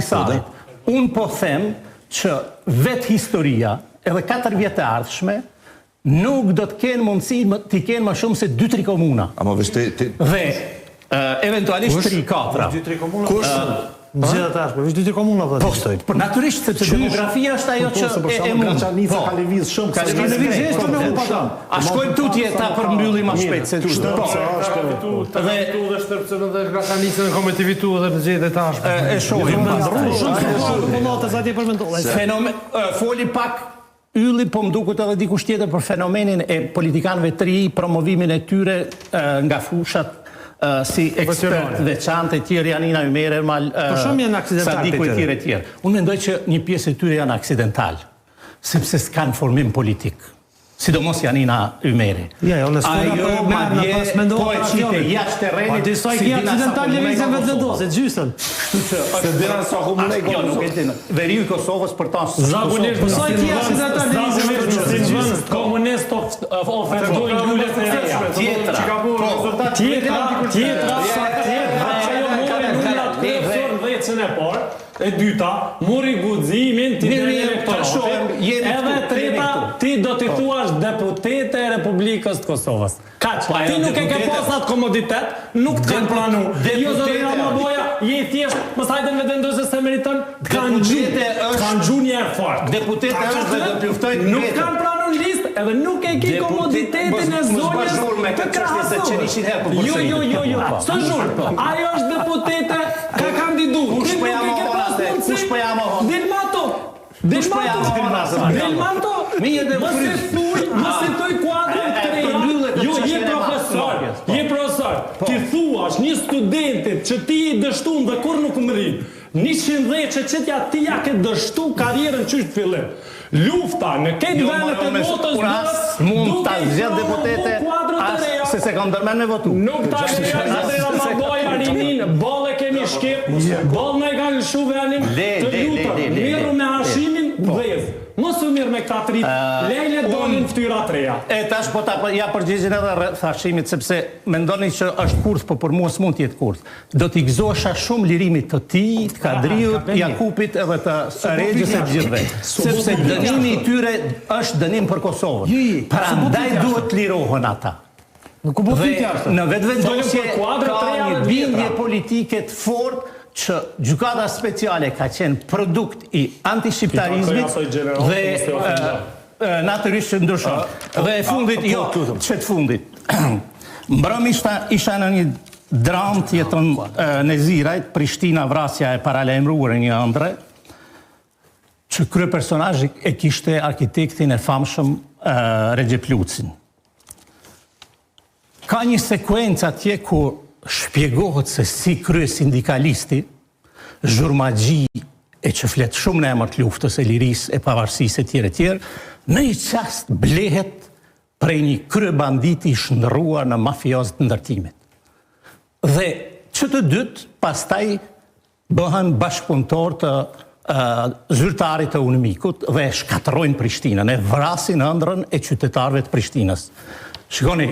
Isarit, unë po them që vetë historia edhe 4 vjetë e ardhshme nuk do të kenë mundësi të kenë më shumë se 2-3 komuna. Dhe eventualisht 3-4. 2-3 komuna? Kush? Në gjithë të ashme, vishë 2-3 komuna dhe të qëtoj. Për naturisht, sepse demografia është ajo që e mund. Graçanica ka lëviz shumë. Ka lëviz jeshtë me unë patan. A shkojmë tutje ta përmbyllim ma shpejt. Se Dhe Shtërpcën dhe Graçanicën e kome të vitu dhe në gjithë të ashme. E shohim. Foli pak ylli, po më duket edhe dikush tjetër për fenomenin e politikanëve të ri, promovimin e tyre nga fushat si ekspert veçantë e tjerë, Janina Ymere, Sadiku e tjerë. Unë mendoj që një pjesë e tyre janë aksidental, sepse s'kanë formim politik. Sidomos Janina Ymere. Ajo po e qite jashtë terrenit. Disoj ki aksidental levizjen vetë vendosë, gjysën. Se dira sa komunë e komunë. Veriu i Kosovës për ta zakonisht disoj ki aksidental levizjen vetë vendosë. Komunist ofertojnë lullet e reja. Tjetra, e dyta, mori guximin të dhe elektorat. Edhe treta, ti do t'i thuash deputete e Republikës të Kosovës. Kaq, ti nuk e ke pas atë komoditet, nuk të kanë planu. Jo zotëria Maboja, je i thjesht, mos hajden me vendosë se meritën, kanë gju një e fort. Deputete është dhe të luftojnë nuk kanë planu në listë, edhe nuk e ki komoditetin e zonjës të krasur. Jo, së zhurë, ajo është deputete ka kandidu. Kush po jam o Delmato, mëse toj kuadrën të reja, jo, je profesor, ti thuash një studentit që ti i dështun dhe kur nuk më rinë, 110 që ti ja ke dështu karierën qështë fillim. Lufta në këtë venet e votës bërës mund të zgjedh deputete se se kanë dërmen me votu. Nuk ta shkja zotëria Maboja rinin, bol e kemi shkip, bol me ka lëshu venin të lutër, mirë me hashimin dhezë. Mos u mirë me këta të rritë, lejle dolin ftyra të reja. E tash po ta ja përgjigjën edhe rreth hashimit, sepse mendoni që është kurth, po për mua s'mund t'jetë kurth. Do t'i gëzosha shumë lirimit të ti, të Kadriut, Jakupit edhe të Regjës e të gjithve. Sepse dënimi i tyre është dënim për Kosovën. Prandaj duhet të lirohen ata. Në vetëvendosje ka një bindje politike të fortë që gjykata speciale ka qenë produkt i antishqiptarizmit dhe natyrisht që ndryshon. Dhe e fundit, jo, që të fundit. Mbrëm isha në një dram të jeton në Zirajt, Prishtina vrasja e paralajmëruar një ëndre, që krye personazhi e kishte arkitektin e famshëm Recep Lucin. Ka një sekuencë atje ku shpjegohet se si krye sindikalisti, zhurmagji e që fletë shumë në emër të luftës e lirisë e pavarësisë e tjere, në një qast blehet prej një krye banditi i shndërruar në mafiozë të ndërtimit. Dhe që të dytë, pastaj bëhen bashkëpunëtor të zyrtarit të UNMIK-ut dhe shkatërrojnë Prishtinën, e vrasin ëndrrën e qytetarëve të Prishtinës. Shikoni,